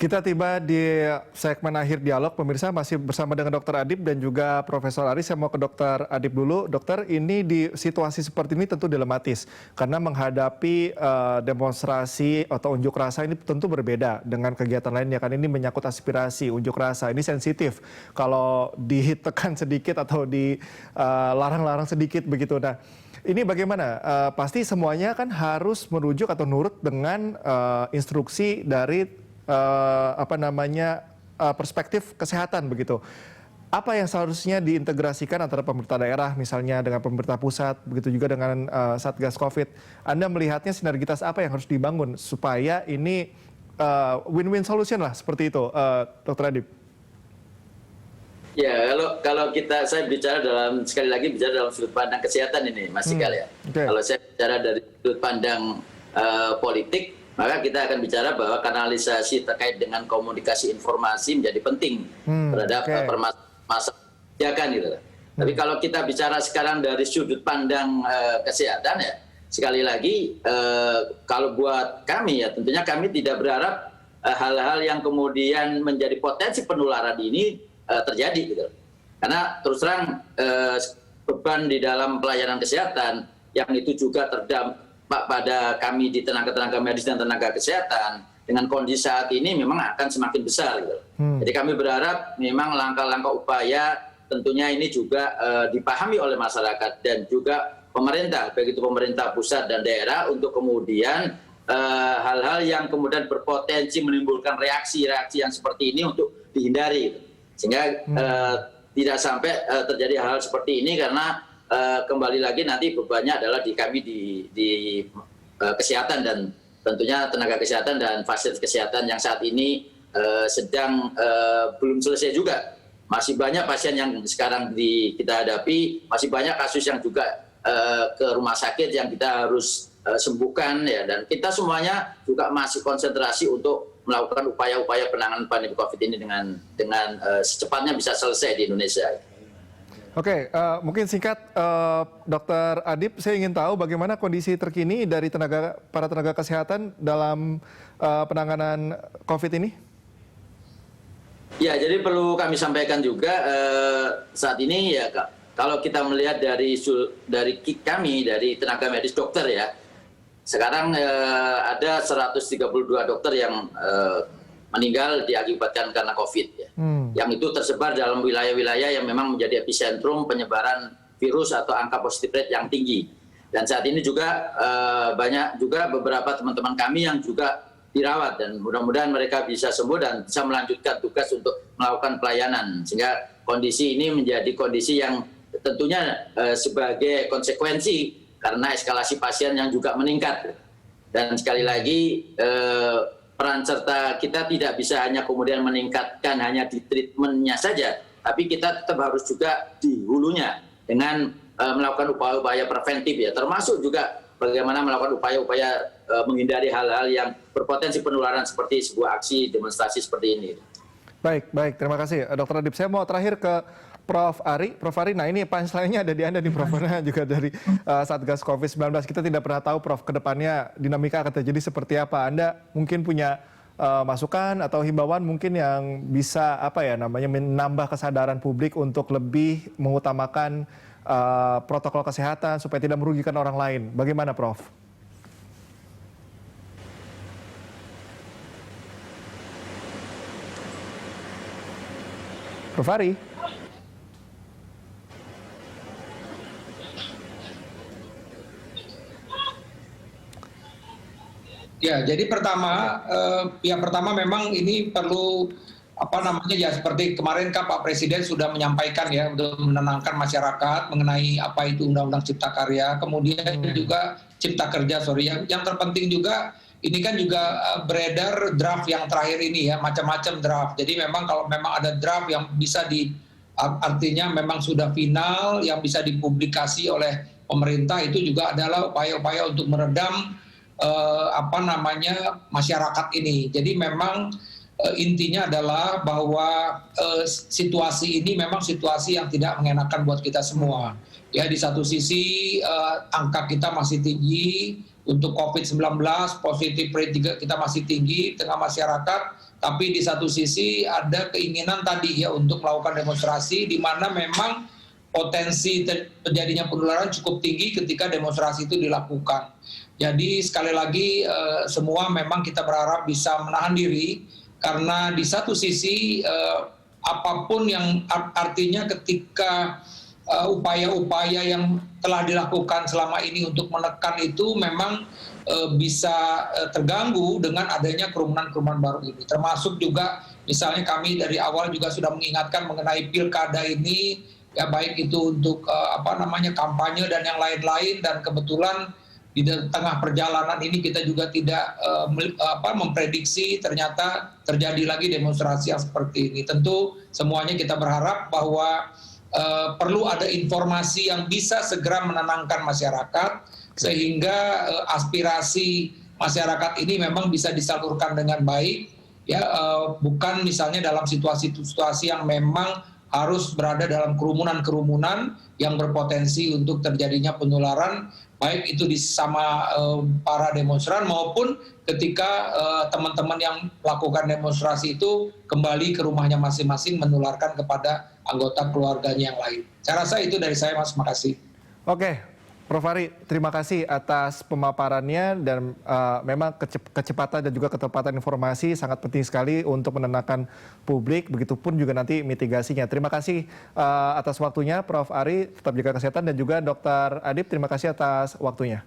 Kita tiba di segmen akhir dialog, pemirsa masih bersama dengan Dr. Adib dan juga Profesor Aris. Saya mau ke Dr. Adib dulu. Dokter, ini di situasi seperti ini tentu dilematis karena menghadapi demonstrasi atau unjuk rasa ini tentu berbeda dengan kegiatan lainnya. Kan ini menyangkut aspirasi, unjuk rasa ini sensitif. Kalau ditekan sedikit atau dilarang-larang sedikit begitu. Nah, ini bagaimana? Pasti semuanya kan harus merujuk atau nurut dengan instruksi dari perspektif kesehatan begitu. Apa yang seharusnya diintegrasikan antara pemerintah daerah misalnya dengan pemerintah pusat, begitu juga dengan Satgas Covid. Anda melihatnya sinergitas apa yang harus dibangun supaya ini win-win solution lah seperti itu, Dr. Adib? Ya, kalau saya bicara sekali lagi bicara dalam sudut pandang kesehatan ini, Mas Ikal ya. Okay. Kalau saya bicara dari sudut pandang politik, maka kita akan bicara bahwa kanalisasi terkait dengan komunikasi informasi menjadi penting terhadap permasalahan gitu. Tapi kalau kita bicara sekarang dari sudut pandang kesehatan ya, sekali lagi kalau buat kami ya tentunya kami tidak berharap hal-hal yang kemudian menjadi potensi penularan ini terjadi gitu. Karena terus terang beban di dalam pelayanan kesehatan yang itu juga terdampak pada kami di tenaga medis dan tenaga kesehatan dengan kondisi saat ini memang akan semakin besar gitu. Jadi kami berharap memang langkah-langkah upaya tentunya ini juga dipahami oleh masyarakat dan juga pemerintah, baik itu pemerintah pusat dan daerah untuk kemudian hal-hal yang kemudian berpotensi menimbulkan reaksi-reaksi yang seperti ini untuk dihindari gitu. Sehingga tidak sampai terjadi hal seperti ini karena kembali lagi nanti bebannya adalah di kami di kesehatan dan tentunya tenaga kesehatan dan fasilitas kesehatan yang saat ini sedang belum selesai juga. Masih banyak pasien yang sekarang kita hadapi, masih banyak kasus yang juga ke rumah sakit yang kita harus sembuhkan ya, dan kita semuanya juga masih konsentrasi untuk melakukan upaya-upaya penanganan pandemi COVID ini dengan secepatnya bisa selesai di Indonesia. Oke, mungkin singkat, Dr. Adib, saya ingin tahu bagaimana kondisi terkini dari para tenaga kesehatan dalam penanganan COVID ini? Ya, jadi perlu kami sampaikan juga saat ini ya, kalau kita melihat dari kami, dari tenaga medis dokter ya, sekarang ada 132 dokter yang meninggal diakibatkan karena COVID ya. Yang itu tersebar dalam wilayah-wilayah yang memang menjadi epicentrum penyebaran virus atau angka positif rate yang tinggi. Dan saat ini juga banyak juga beberapa teman-teman kami yang juga dirawat dan mudah-mudahan mereka bisa sembuh dan bisa melanjutkan tugas untuk melakukan pelayanan. Sehingga kondisi ini menjadi kondisi yang tentunya sebagai konsekuensi karena eskalasi pasien yang juga meningkat. Dan sekali lagi peran serta kita tidak bisa hanya kemudian meningkatkan hanya di treatmentnya saja, tapi kita tetap harus juga di hulunya dengan melakukan upaya-upaya preventif ya, termasuk juga bagaimana melakukan upaya-upaya menghindari hal-hal yang berpotensi penularan seperti sebuah aksi demonstrasi seperti ini. Baik, terima kasih Dr. Adib. Saya mau terakhir ke Prof. Ari. Prof. Ari, nah ini punchline-nya ada di Anda nih Prof. Juga dari Satgas COVID-19. Kita tidak pernah tahu Prof. ke depannya dinamika akan terjadi seperti apa. Anda mungkin punya masukan atau himbauan mungkin yang bisa menambah kesadaran publik untuk lebih mengutamakan protokol kesehatan supaya tidak merugikan orang lain. Bagaimana Prof? Prof. Ari? Ya, jadi pertama memang ini perlu seperti kemarin kan Pak Presiden sudah menyampaikan ya untuk menenangkan masyarakat mengenai apa itu Undang-Undang Cipta Karya, kemudian juga Cipta Kerja, yang terpenting juga ini kan juga beredar draft yang terakhir ini ya, macam-macam draft. Jadi memang kalau memang ada draft yang bisa artinya memang sudah final yang bisa dipublikasi oleh pemerintah, itu juga adalah upaya-upaya untuk meredam masyarakat ini. Jadi memang intinya adalah bahwa situasi ini memang situasi yang tidak mengenakan buat kita semua. Ya, di satu sisi angka kita masih tinggi untuk COVID-19, positif rate juga kita masih tinggi tengah masyarakat. tapi di satu sisi ada keinginan tadi ya untuk melakukan demonstrasi di mana memang potensi terjadinya penularan cukup tinggi ketika demonstrasi itu dilakukan. Jadi sekali lagi semua memang kita berharap bisa menahan diri karena di satu sisi apapun yang artinya ketika upaya-upaya yang telah dilakukan selama ini untuk menekan itu memang bisa terganggu dengan adanya kerumunan-kerumunan baru ini. Termasuk juga misalnya kami dari awal juga sudah mengingatkan mengenai pilkada ini, ya baik itu untuk kampanye dan yang lain-lain, dan kebetulan di tengah perjalanan ini kita juga tidak memprediksi ternyata terjadi lagi demonstrasi yang seperti ini. Tentu semuanya kita berharap bahwa perlu ada informasi yang bisa segera menenangkan masyarakat sehingga aspirasi masyarakat ini memang bisa disalurkan dengan baik, ya bukan misalnya dalam situasi-situasi yang memang harus berada dalam kerumunan-kerumunan yang berpotensi untuk terjadinya penularan, baik itu sama para demonstran maupun ketika teman-teman yang melakukan demonstrasi itu kembali ke rumahnya masing-masing menularkan kepada anggota keluarganya yang lain. Saya rasa itu dari saya, Mas. Makasih. Oke, Prof. Ari, terima kasih atas pemaparannya dan memang kecepatan dan juga ketepatan informasi sangat penting sekali untuk menenangkan publik, begitupun juga nanti mitigasinya. Terima kasih atas waktunya, Prof. Ari, tetap jaga kesehatan, dan juga Dr. Adip, terima kasih atas waktunya.